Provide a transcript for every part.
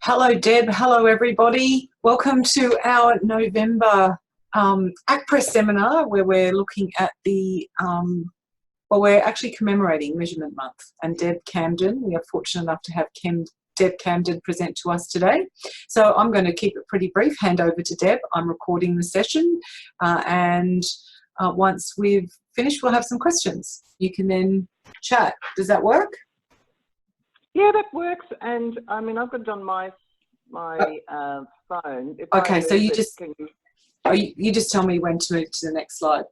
Hello, Deb. Hello, everybody. Welcome to our November ACPRESS seminar, where we're looking at the, we're actually commemorating Measurement Month. And Deb Camden, we are fortunate enough to have Deb Camden present to us today. So I'm going to keep it pretty brief, hand over to Deb. I'm recording the session, and once we've finished, we'll have some questions. You can then chat. Does that work? Yeah, that works. And I mean, I've got it on my phone. If okay, so you just you just tell me when to move to the next slide.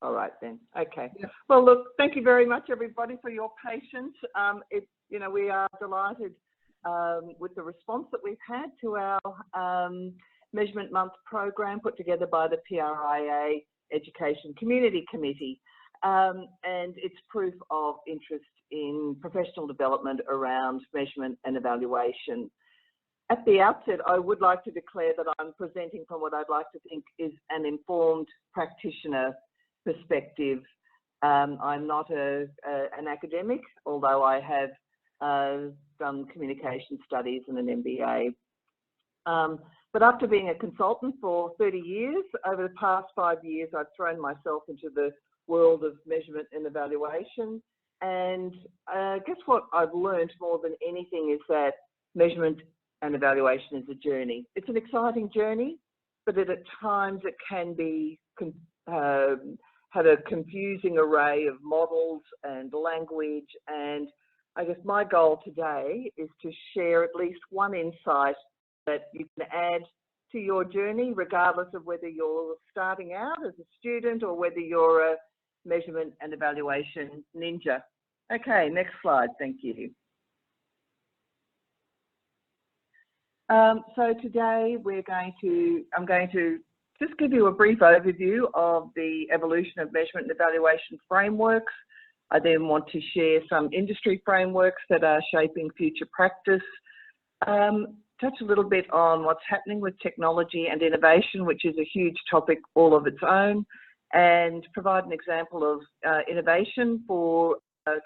All right then. Okay. Yeah. Well, look, thank you very much, everybody, for your patience. We are delighted with the response that we've had to our Measurement Month program put together by the PRIA Education Community Committee. And it's proof of interest in professional development around measurement and evaluation. At the outset, I would like to declare that I'm presenting from what I'd like to think is an informed practitioner perspective. I'm not an academic, although I have done communication studies and an MBA. But after being a consultant for 30 years, over the past 5 years, I've thrown myself into the world of measurement and evaluation. And guess what I've learned more than anything is that measurement and evaluation is a journey. It's an exciting journey, but at times it can be had a confusing array of models and language. And I guess my goal today is to share at least one insight that you can add to your journey, regardless of whether you're starting out as a student or whether you're a measurement and evaluation ninja. Okay, next slide, thank you. So today I'm going to just give you a brief overview of the evolution of measurement and evaluation frameworks. I then want to share some industry frameworks that are shaping future practice. Touch a little bit on what's happening with technology and innovation, which is a huge topic all of its own, and provide an example of innovation for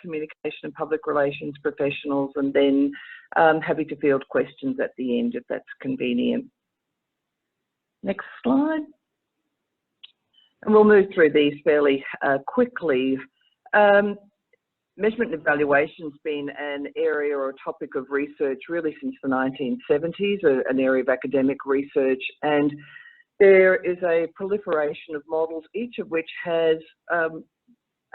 communication and public relations professionals, and then happy to field questions at the end if that's convenient. Next slide. And we'll move through these fairly quickly. Measurement and evaluation has been an area or a topic of research really since the 1970s, an area of academic research, and there is a proliferation of models, each of which has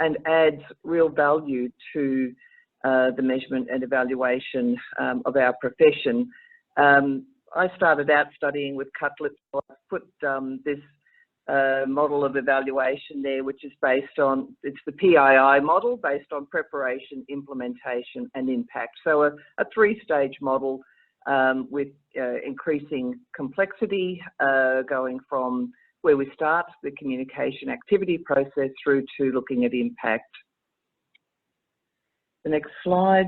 and adds real value to the measurement and evaluation of our profession. I started out studying with Cutlet, so I put this model of evaluation there, which is based on, it's the PII model, based on preparation, implementation and impact. So a three-stage model with increasing complexity, going from where we start, the communication activity process, through to looking at impact. The next slide.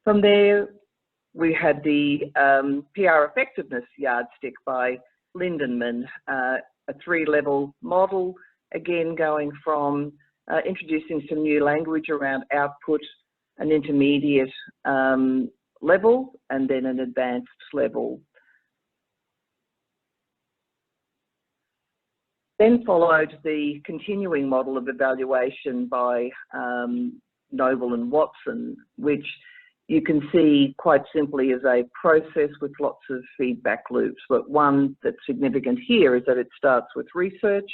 From there, we had the PR effectiveness yardstick by Lindenman, a three-level model, again going from introducing some new language around output, an intermediate level, and then an advanced level. Then followed the continuing model of evaluation by Noble and Watson, which you can see quite simply as a process with lots of feedback loops. But one that's significant here is that it starts with research,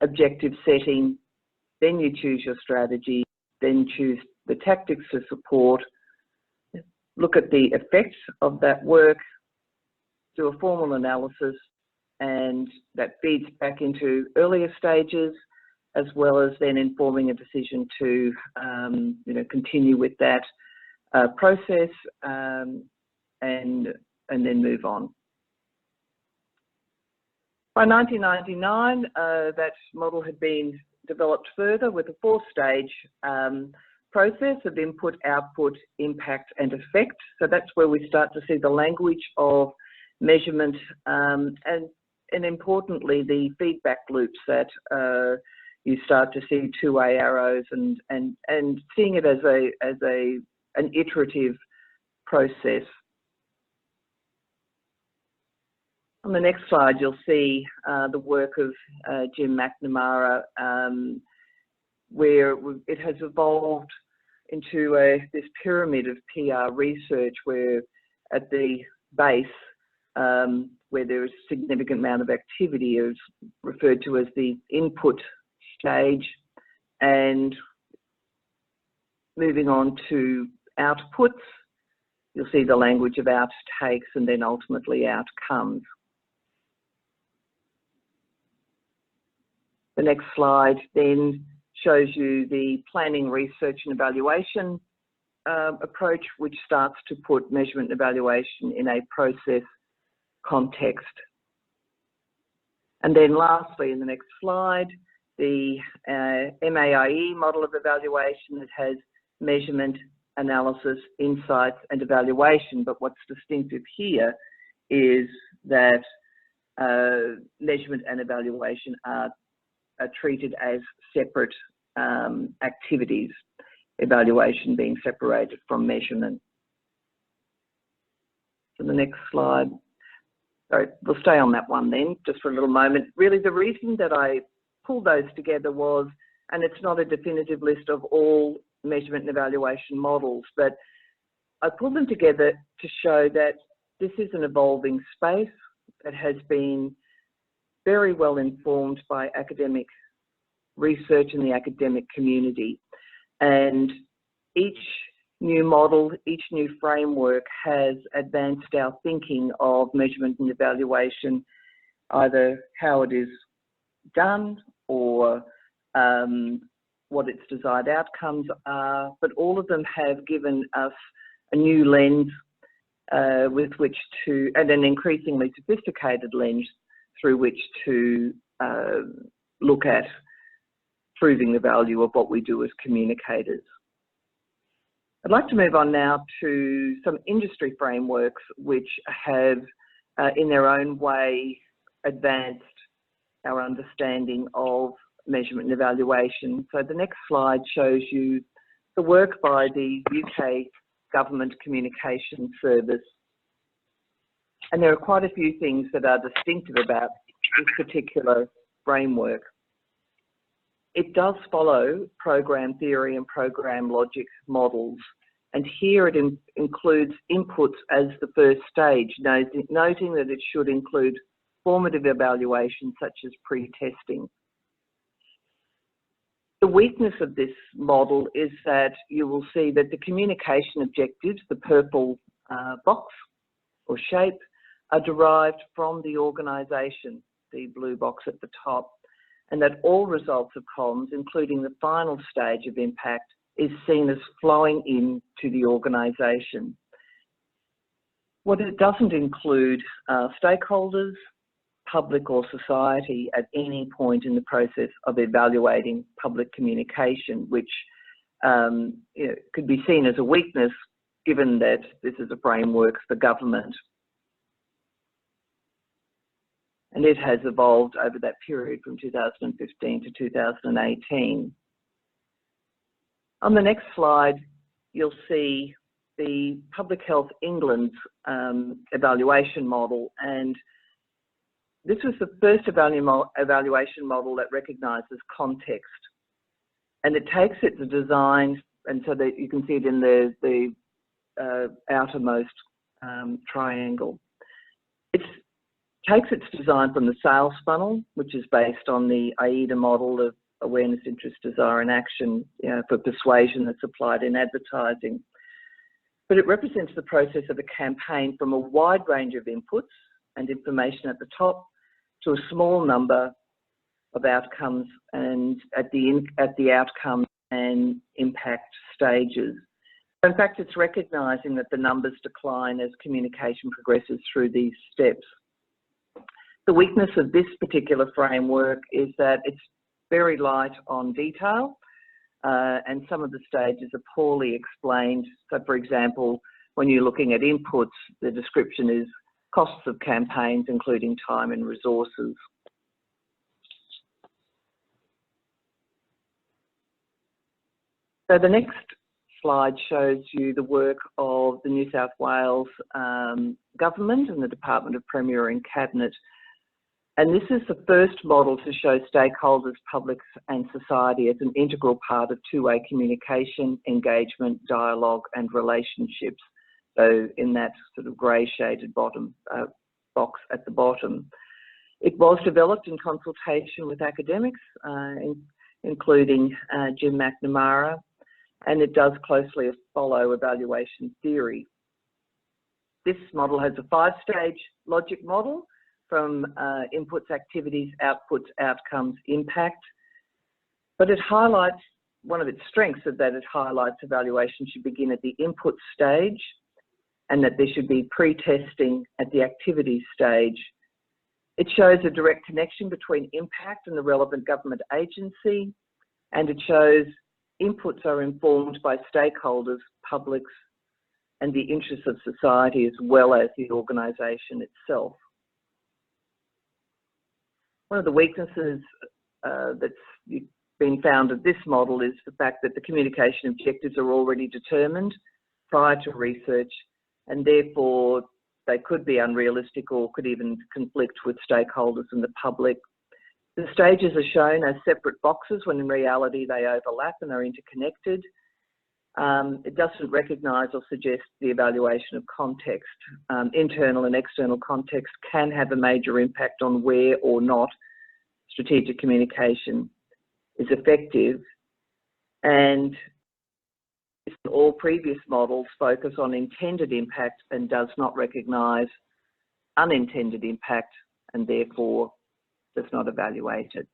objective setting, then you choose your strategy, then choose the tactics to support, look at the effects of that work, do a formal analysis, and that feeds back into earlier stages, as well as then informing a decision to continue with that process and then move on. By 1999, that model had been developed further with a four-stage process of input, output, impact and effect. So that's where we start to see the language of measurement and importantly the feedback loops that you start to see two-way arrows and seeing it as an iterative process. On the next slide, you'll see the work of Jim McNamara, where it has evolved into this pyramid of PR research, where at the base, where there is a significant amount of activity, is referred to as the input stage, and moving on to outputs, you'll see the language of outtakes and then ultimately outcomes. The next slide then shows you the planning, research and evaluation approach, which starts to put measurement and evaluation in a process context. And then lastly, in the next slide, the MAIE model of evaluation that has measurement, analysis, insights and evaluation. But what's distinctive here is that measurement and evaluation are treated as separate activities, evaluation being separated from measurement. So the next slide. Sorry, we'll stay on that one then, just for a little moment. Really, the reason that I pulled those together was, and it's not a definitive list of all measurement and evaluation models, but I pulled them together to show that this is an evolving space that has been very well informed by academic research in the academic community. And each new model, each new framework has advanced our thinking of measurement and evaluation, either how it is done or what its desired outcomes are, but all of them have given us a new lens with which to, and an increasingly sophisticated lens through which to look at proving the value of what we do as communicators. I'd like to move on now to some industry frameworks which have, in their own way, advanced our understanding of measurement and evaluation. So the next slide shows you the work by the UK Government Communication Service. And there are quite a few things that are distinctive about this particular framework. It does follow program theory and program logic models, and here it includes inputs as the first stage, noting that it should include formative evaluation such as pre-testing. The weakness of this model is that you will see that the communication objectives, the purple box or shape, are derived from the organisation, the blue box at the top, and that all results of comms, including the final stage of impact, is seen as flowing into the organisation. What it doesn't include are stakeholders, public or society at any point in the process of evaluating public communication, which could be seen as a weakness given that this is a framework for government. And it has evolved over that period from 2015 to 2018. On the next slide, you'll see the Public Health England's evaluation model, and this was the first evaluation model that recognises context, and it takes its design, and so that you can see it in the outermost triangle. It takes its design from the sales funnel, which is based on the AIDA model of awareness, interest, desire and action for persuasion that's applied in advertising. But it represents the process of a campaign from a wide range of inputs and information at the top to a small number of outcomes and at the outcome and impact stages. In fact, it's recognising that the numbers decline as communication progresses through these steps. The weakness of this particular framework is that it's very light on detail and some of the stages are poorly explained. So for example, when you're looking at inputs, the description is costs of campaigns, including time and resources. So the next slide shows you the work of the New South Wales Government and the Department of Premier and Cabinet. And this is the first model to show stakeholders, publics and society as an integral part of two-way communication, engagement, dialogue and relationships. So in that sort of grey shaded bottom box at the bottom. It was developed in consultation with academics, including Jim McNamara, and it does closely follow evaluation theory. This model has a 5-stage logic model from inputs, activities, outputs, outcomes, impact, but it highlights, one of its strengths is that it highlights evaluation should begin at the input stage and that there should be pre-testing at the activity stage. It shows a direct connection between impact and the relevant government agency, and it shows inputs are informed by stakeholders, publics, and the interests of society as well as the organisation itself. One of the weaknesses that's been found of this model is the fact that the communication objectives are already determined prior to research, and therefore they could be unrealistic or could even conflict with stakeholders and the public. The stages are shown as separate boxes when in reality they overlap and are interconnected. It doesn't recognise or suggest the evaluation of context. Internal and external context can have a major impact on where or not strategic communication is effective, and all previous models focus on intended impact and does not recognise unintended impact and therefore does not evaluate it.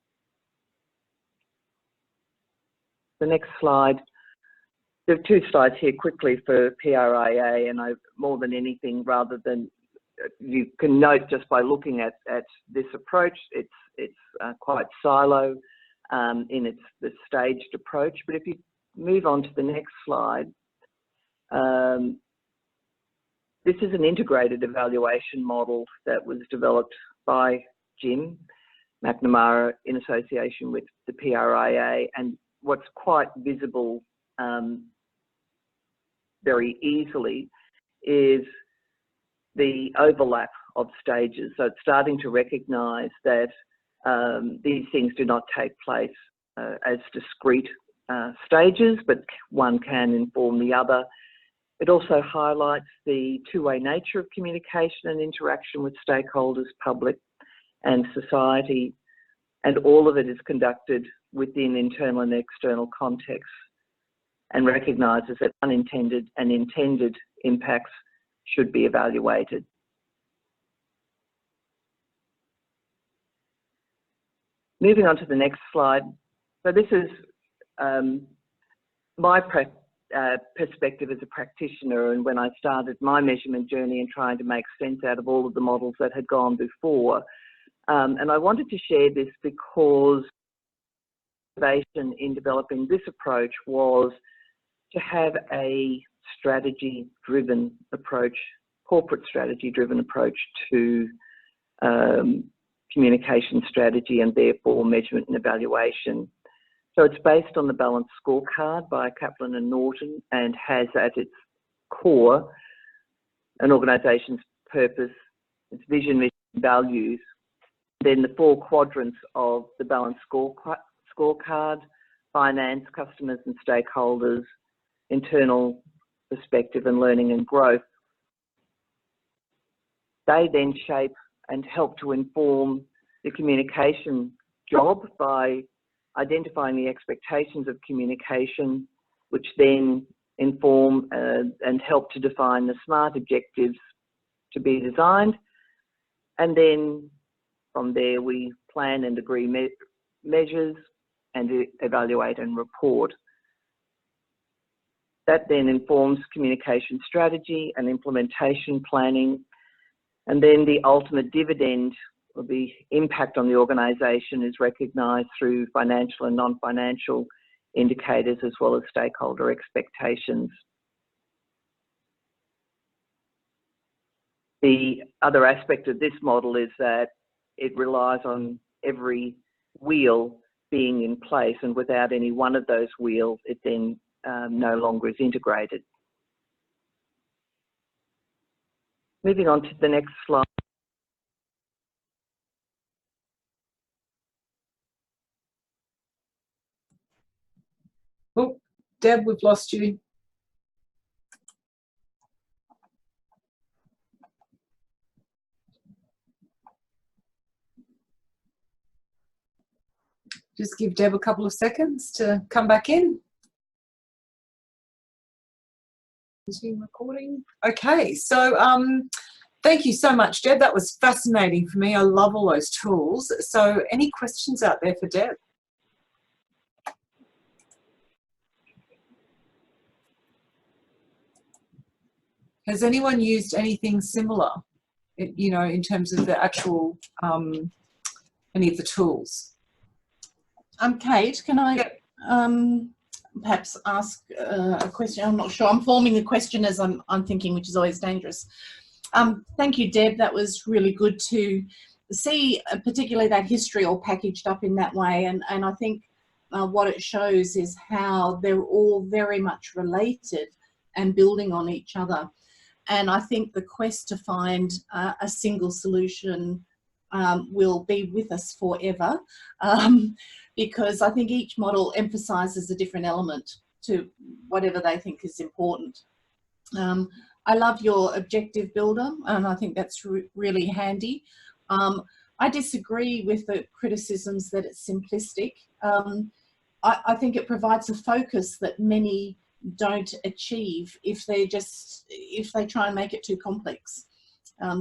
The next slide. There are 2 slides here quickly for PRIA, and more than anything, rather than you can note just by looking at this approach, it's quite silo in the staged approach. But if you move on to the next slide, this is an integrated evaluation model that was developed by Jim McNamara in association with the PRIA, and what's quite visible very easily is the overlap of stages. So it's starting to recognise that these things do not take place as discrete stages, but one can inform the other. It also highlights the two-way nature of communication and interaction with stakeholders, public and society, and all of it is conducted within internal and external contexts, and recognises that unintended and intended impacts should be evaluated. Moving on to the next slide. So this is my perspective as a practitioner, and when I started my measurement journey and trying to make sense out of all of the models that had gone before. And I wanted to share this because motivation in developing this approach was to have a strategy-driven approach, corporate strategy-driven approach to communication strategy and therefore measurement and evaluation. So it's based on the Balanced Scorecard by Kaplan and Norton, and has at its core an organisation's purpose, its vision, mission, values, then the 4 quadrants of the Balanced Scorecard: finance, customers and stakeholders, internal perspective and learning and growth. They then shape and help to inform the communication job by identifying the expectations of communication, which then inform and help to define the SMART objectives to be designed. And then from there we plan and agree measures and evaluate and report. That then informs communication strategy and implementation planning. And then the ultimate dividend or the impact on the organisation is recognised through financial and non-financial indicators as well as stakeholder expectations. The other aspect of this model is that it relies on every wheel being in place, and without any one of those wheels, it then no longer is integrated. Moving on to the next slide. Oh, Deb, we've lost you. Just give Deb a couple of seconds to come back in. Resume recording. Okay, so thank you so much, Deb. That was fascinating for me. I love all those tools. So any questions out there for Deb? Has anyone used anything similar, you know, in terms of the actual, any of the tools? Kate, can I perhaps ask a question? I'm not sure. I'm forming a question as I'm thinking, which is always dangerous. Thank you, Deb. That was really good to see, particularly that history all packaged up in that way. And I think what it shows is how they're all very much related and building on each other. And I think the quest to find a single solution will be with us forever, because I think each model emphasises a different element to whatever they think is important. I love your objective builder, and I think that's really handy. I disagree with the criticisms that it's simplistic. I think it provides a focus that many don't achieve if they try and make it too complex.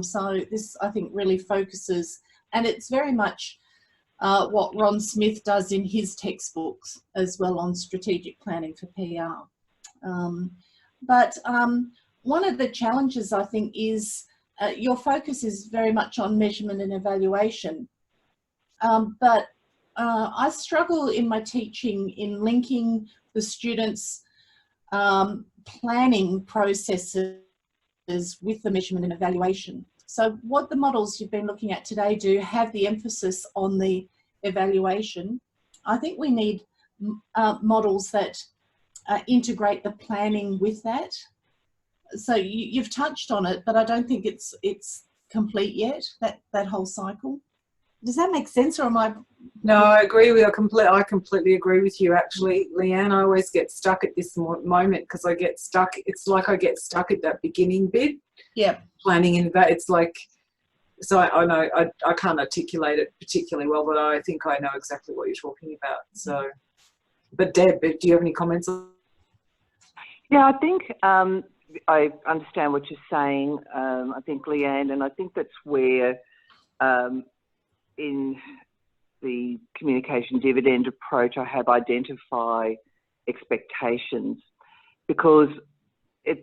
So this, I think, really focuses, and it's very much what Ron Smith does in his textbooks as well on strategic planning for PR. But one of the challenges, I think, is your focus is very much on measurement and evaluation. But I struggle in my teaching in linking the students' planning processes with the measurement and evaluation. So what the models you've been looking at today do have the emphasis on the evaluation. I think we need models that integrate the planning with that. So you've touched on it, but I don't think it's complete yet, that whole cycle. Does that make sense, or am I? No, I agree with you. I completely agree with you, actually, Leanne. I always get stuck at this moment because I get stuck. It's like I get stuck at that beginning bit. Yeah. Planning in that. It's like, so I know I can't articulate it particularly well, but I think I know exactly what you're talking about. So, but Deb, do you have any comments? Yeah, I think I understand what you're saying. I think, Leanne, and I think that's where in the communication dividend approach, I have identified expectations, because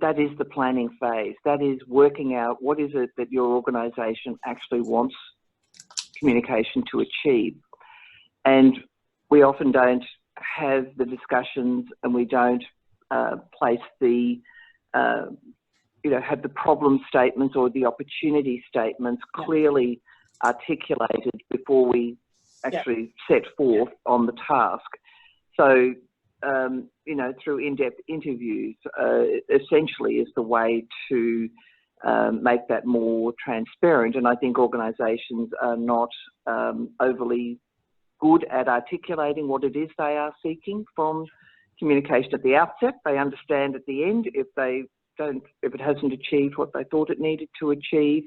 that is the planning phase. That is working out what is it that your organisation actually wants communication to achieve. And we often don't have the discussions, and we don't place the, have the problem statements or the opportunity statements clearly articulated before we actually set forth on the task. So, through in-depth interviews essentially is the way to make that more transparent. And I think organisations are not overly good at articulating what it is they are seeking from communication at the outset. They understand at the end if it hasn't achieved what they thought it needed to achieve.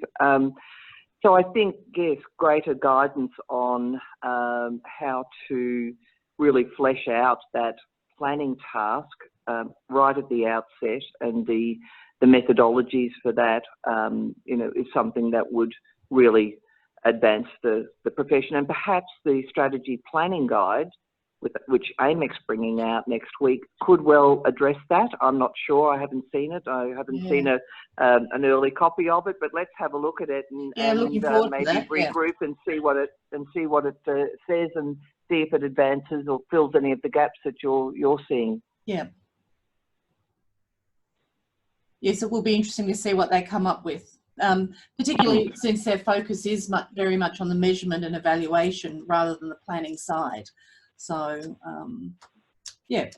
So I think, yes, greater guidance on how to really flesh out that planning task right at the outset, and the methodologies for that, is something that would really advance the profession. And perhaps the strategy planning guide, which AMEC's bringing out next week, could well address that. I'm not sure. I haven't seen it. I haven't seen an early copy of it. But let's have a look at it and maybe regroup and see what it says, and see if it advances or fills any of the gaps that you're seeing. Yeah. Yes, it will be interesting to see what they come up with. Particularly since their focus is very much on the measurement and evaluation rather than the planning side. So, yeah.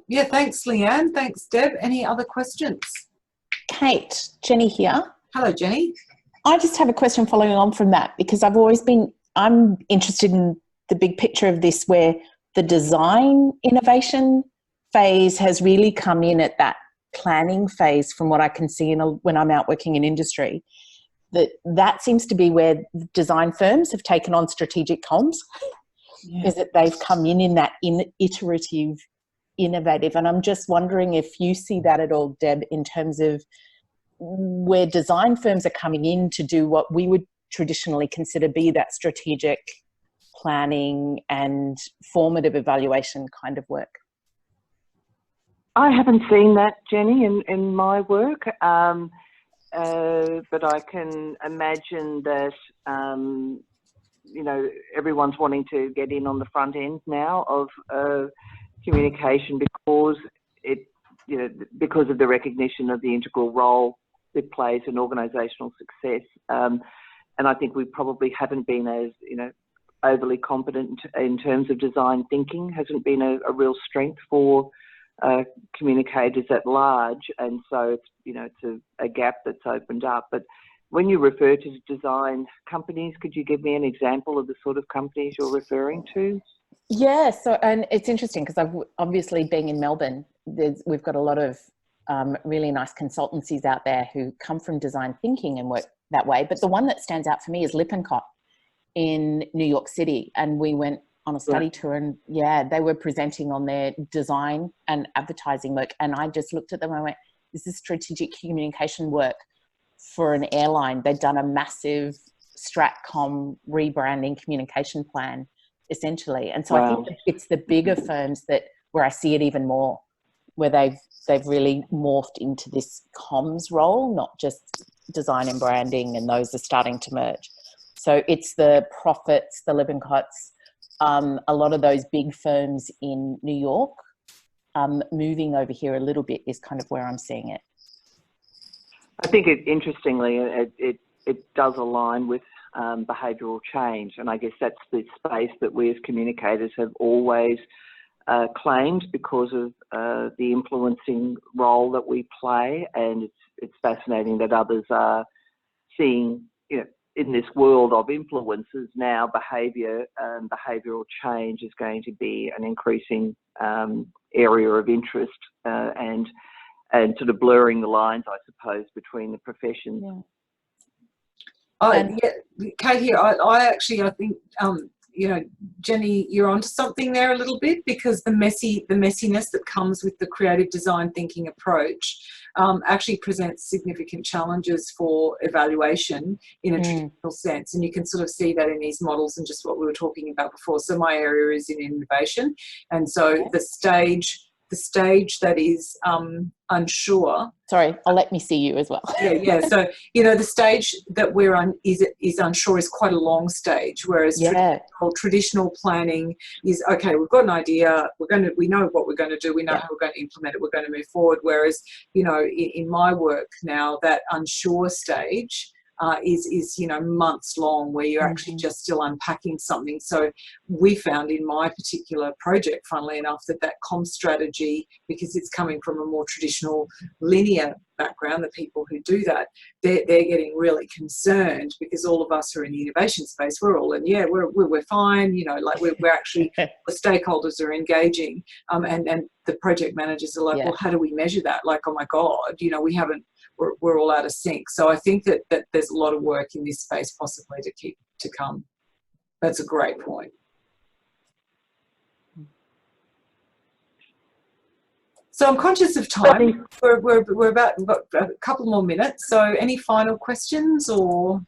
Yeah, thanks, Leanne. Thanks, Deb. Any other questions? Kate, Jenny here. Hello, Jenny. I just have a question following on from that, because I'm interested in the big picture of this, where the design innovation phase has really come in at that planning phase, from what I can see when I'm out working in industry. That seems to be where design firms have taken on strategic comms, is that they've come in that iterative, innovative. And I'm just wondering if you see that at all, Deb, in terms of where design firms are coming in to do what we would traditionally consider be that strategic planning and formative evaluation kind of work. I haven't seen that, Jenny, in my work, but I can imagine that, you know, everyone's wanting to get in on the front end now of communication, because because of the recognition of the integral role it plays in organisational success. And I think we probably haven't been as, overly competent in terms of design thinking, hasn't been a real strength for communicators at large. And so it's a gap that's opened up. But when you refer to design companies, could you give me an example of the sort of companies you're referring to? Yeah, and it's interesting because I've obviously, being in Melbourne, we've got a lot of really nice consultancies out there who come from design thinking and work that way. But the one that stands out for me is Lippincott in New York City. And we went on a study tour, and they were presenting on their design and advertising work. And I just looked at them and I went, this is strategic communication work for an airline. They'd done a massive Stratcom rebranding communication plan, essentially. And so I think it's the bigger firms where I see it even more, where they've really morphed into this comms role, not just design and branding, and those are starting to merge. So it's the Profits, the Lippincotts, a lot of those big firms in New York moving over here a little bit is kind of where I'm seeing it. I think interestingly, it does align with behavioural change, and I guess that's the space that we as communicators have always claimed because of the influencing role that we play. And it's fascinating that others are seeing, in this world of influences now, behaviour and behavioural change is going to be an increasing area of interest and sort of blurring the lines, I suppose, between the professions. Kate here, I think, Jenny, you're onto something there a little bit, because the messiness that comes with the creative design thinking approach actually presents significant challenges for evaluation in a traditional sense. And you can sort of see that in these models and just what we were talking about before. So my area is in innovation. And so the stage that is unsure. Sorry, I'll let me see you as well. So, the stage that we're on is unsure is quite a long stage, whereas traditional planning is, okay, we've got an idea, we know what we're going to do, we know how we're going to implement it, we're going to move forward. Whereas, in my work now, that unsure stage is months long, where you're actually just still unpacking something. So we found in my particular project, funnily enough, that comm strategy, because it's coming from a more traditional linear background, the people who do that, they're getting really concerned, because all of us who are in the innovation space, we're all in, we're fine, we're actually, the stakeholders are engaging, and the project managers are like, well, how do we measure that? Like, oh my God, we haven't, we're all out of sync. So I think that there's a lot of work in this space possibly to come. That's a great point. So I'm conscious of time. We're about, we've got a couple more minutes. So any final questions or?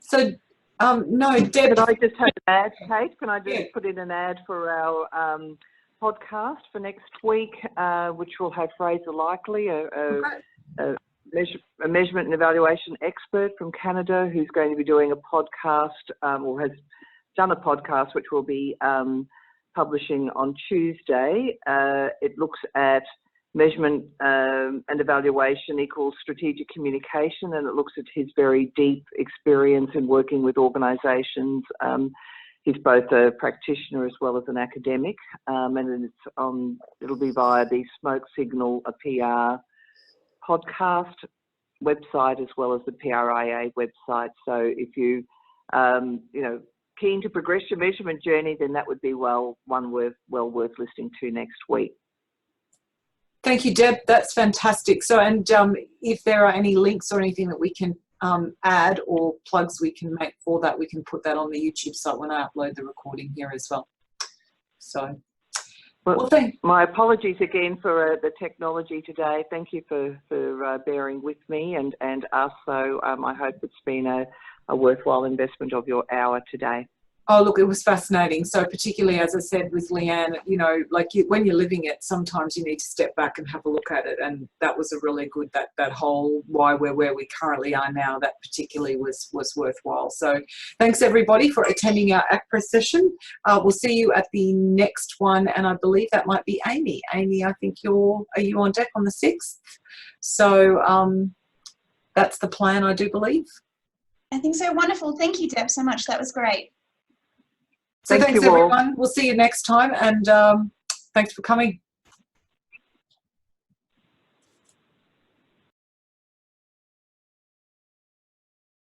So no, Deb. Can I just have an ad, Kate? Can I just put in an ad for our podcast for next week, which will have Fraser Likely, a measurement and evaluation expert from Canada, who's going to be doing a podcast, or has done a podcast, which will be publishing on Tuesday. It looks at measurement and evaluation equals strategic communication, and it looks at his very deep experience in working with organisations he's both a practitioner as well as an academic, and it'll be via the Smoke Signal, a PR podcast website, as well as the PRIA website. So if you, keen to progress your measurement journey, then that would be well worth listening to next week. Thank you, Deb. That's fantastic. So, and if there are any links or anything that we can add or plugs we can make for that, we can put that on the YouTube site when I upload the recording here as well. So, well my apologies again for the technology today. Thank you for bearing with me and us. So I hope it's been a worthwhile investment of your hour today. Oh, look, it was fascinating. So particularly, as I said, with Leanne, when you're living it, sometimes you need to step back and have a look at it. And that was a really good, that whole why we're where we currently are now, that particularly was worthwhile. So thanks, everybody, for attending our ACPRESS session. We'll see you at the next one. And I believe that might be Amy. Amy, I think are you on deck on the 6th? So that's the plan, I do believe. I think so. Wonderful. Thank you, Deb, so much. That was great. So thanks, everyone. We'll see you next time, and thanks for coming.